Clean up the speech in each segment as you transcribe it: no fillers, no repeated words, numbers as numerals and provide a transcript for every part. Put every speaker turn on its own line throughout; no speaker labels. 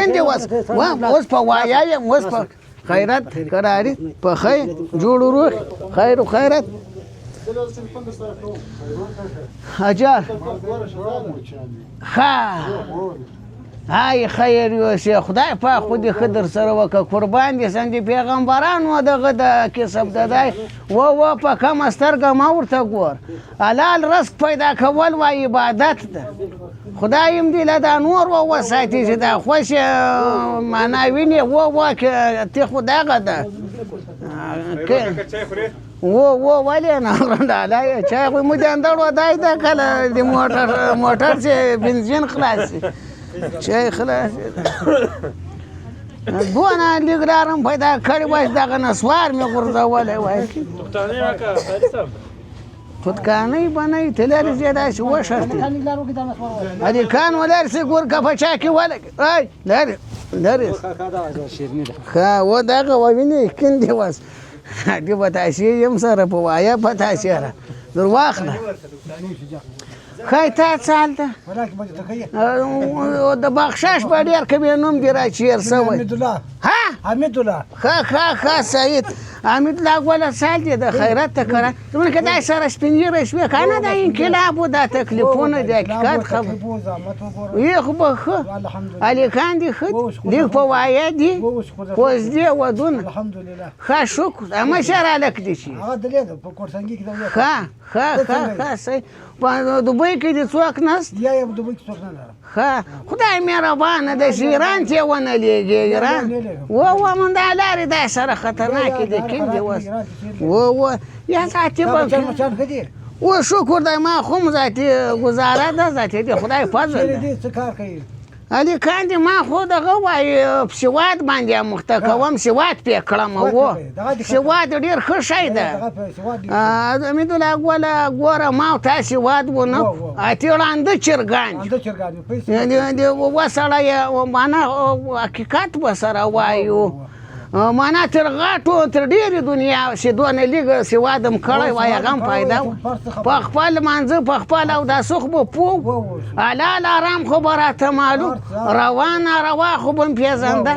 کندې اوس په وایا یم اوس په خیرت قراري په خیر جوړ روح خیر و خیرت اجار ښه های خیر یوسې خدای پاک خو دې ښه در سره وکړه قربان دې سم د پیغمبرانو دغه د کسب ددی و په کمه سترګه مه ورته ګور حلال رزق پیدا کول و عبادت ده خدای هم دې له دا نور وساتي چې دا خوش معنا وینې تی خو دغه ده ولې نه ډالای چای خو مو د اندړ ودای ده کله د موټر چې بنزین خلاص شي چای خلاص دونه لږ رارم پیدا کړی وای دغه نسوار مې غورځولی وای تودکانۍ بنۍ ته لرې ځې داسې وشرطې هلیکان ولرسې ګور که په چا کې ولګې ای لرې لرې ښه و دغه ووینې کندې وس دې به تاسې یم سره په وایه په تاسې را در واخله ښایي تا څه حال ده د بخشش به ډېر کوي نوم دې را چیر سوی حمیدالله ښه سعید حمیدالله ګوله سال دې د خیرت ته کړه زمونږ که داسې سره سپین ږیره شوې که نه دا انقلاب و دا تکلیفونه د حقیقت خبر یې خو به ښه هلکان دې ښه دي لږ په وایه دي کوزدې ودونه ښه شکر مشر هلک دي چې ښه صحیح په دوبۍ کې دې څوک نست ښه خدای مهربانه ده چې ایران ته یې ونه لېږي ایران من دا لارې دا سره خطرناکې دي کندې اوس یا ذاتي به و شکر دی ما خو هم ذاتي ګزاره ده ذاتي د خدای فضل ده هلکان دې ما خو دغه وایي سواد باندې مخته کوم سواد پې کړم سواد ډېر ښه شی ده حمیدالله ګوره ما او تا سواد ونه اتې ړانده چرګان و سړی معنا حقیقت به سره وایو معنا تر غټو تر ډېرې دنیا چې دونه لږ سواد هم کړی وای هغه هم پیدا و په خپل مانځه په خپل اوداسه خو به پوه حلال آرام خو به راته معلوم روا ناروا خو به م پېژنده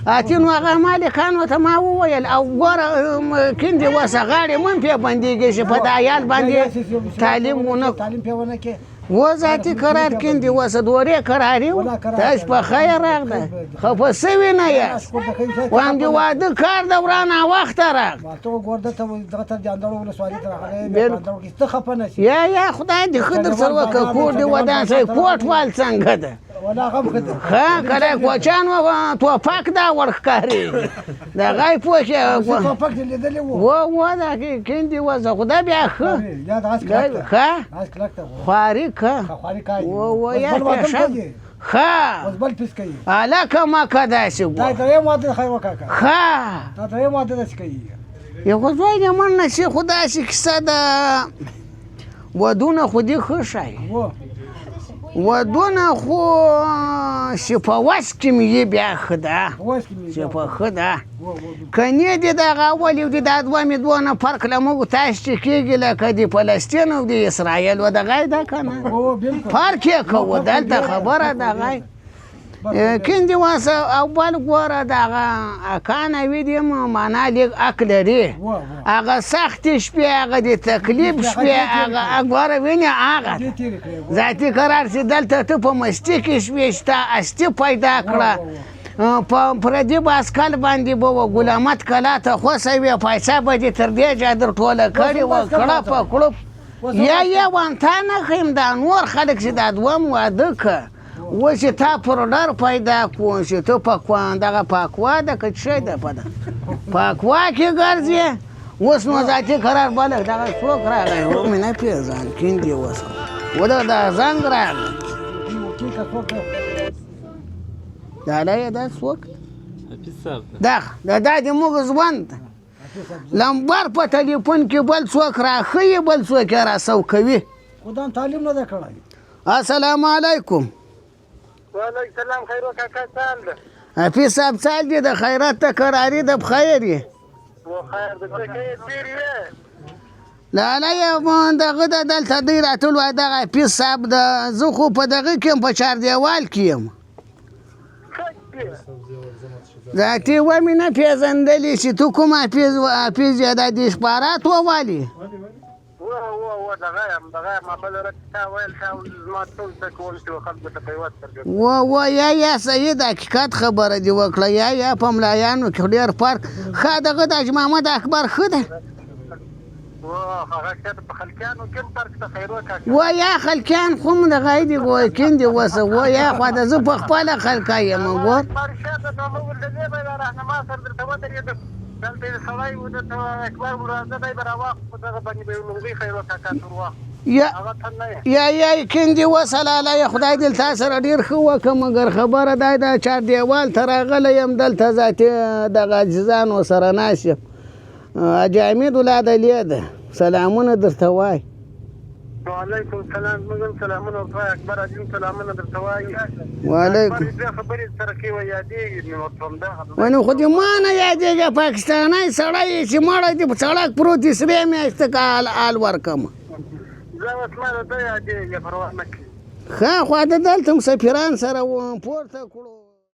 اتې نو هغه مالکانو ته ما وویل او ګوره کندې اوسه غاړې مه م پې بندېږي چې په د عیال باندې تعلیم ونه و ذاتي قرار کندې اوسه دورې قراري و تاسو په خیر راغله خفه سوي نه یاست وایم د واده کار دوران ناوخته راغله یا خدای دې ښه در سره وکړه کور دې ودان سوی کوټوال څنګه ده ښه کله کوچیان و توپک دا ورښکارېږي د هغه پوه شې دا کندې اوسه خدای بیا ښه ښه خواري ښه هلکه مکه داسې یو خو زوی دې من نه شي خو داسې کیسه ده ودونه خو دې ښه شی ودونه خو چې په وس کې مې یې بیا ښه ده چې په ښه ده کنې دې دغه اول یو دې دا دوه مې دونه فرق له موږ تاسو چې کېږي لکه د فلسطین او د اسرائیل و دغه یې ده که نه فرق یې کوو دلته خبره دغه کندې اوسه او بل ګوره دغه اکان ویدې معنا لږ حق لري هغه سختې شپې هغه د تکلیف شپې هغه ګوره وینې هغه ذاتي قرار چې دلته ته په مستي کې شوې چې تا استي پیدا کړه په پردي باسکل باندې به و ګلامت کلا ته خوښه وې پیسه به دې تر دې جا در ټوله کړې وه کړه په کړوپ یا وانتا نه ښیم دا نور خلک چې دا دوم واده که اوس چې تا پروډر پیدا کړو چې ته دغه پاکوا ده که څه ده په ده پاکوا کې ګرځې اوس نو ذاتي قرار بله دغه څوک راغی مې نه پېژاند کندې اوس و دغه دا زنګ راغی دا دا څوک دا د موږ ځوان ده لمبر په تلیفون کې بل څوک راښیي بل څوک یې راسوکوي السلام علیکم
وعلیکم سلام خیر کاکا سال ده
حفیظ صاحب سال دې د خیرات ته قراري د بخیر یې
خیر د څه تیر یې
لاله یې دغه د دلته دی راټول وای دغه حفیظ صاحب د زه خو په دغه کې په چار دیوال کې یم ذاتي و مې نه پېژندلې چې تو کوم حافظ یې دا د اشبارات ووالي
دغه یم بل ورځ تا ویل تا زما ټول څه کول چې خلکو ته پیوست درګرځي
یا سید حقیقت خبره دې وکړه یا په ملایانو کې ډېر فرق ښه دغه د حاج محمد اکبر ښه دی یا خلکیان خو هم دغه دي کیندې وسه یا خوا د زه په خپله خلکه یم ګور یا کیندې وسه لاله خدای دې تا سره ډېر ښه وکړه مګر خبره دا ده چار دیوال ته راغلی یم دلته ذاتي دغه عزیزانو سره ناست یم حاجي حمید ولاد علي ده سلامونه درته وایي
وعلیکم السلام موږ هم سلامونه ورته اکبر عظیم سلامونه درته وایي
وعلیکم
خبرې سره کې یادېږي مې ورته همدا
ونو خو دې ما نه یادېږي پاکستانی سړی چې مړی دې په سړک پروت دي سرې میاشتې که حال ورکړم
زه اوس ما ته یادېږي پروا نه کوي
ښه خوا د دلته سفیران سره پورته کړو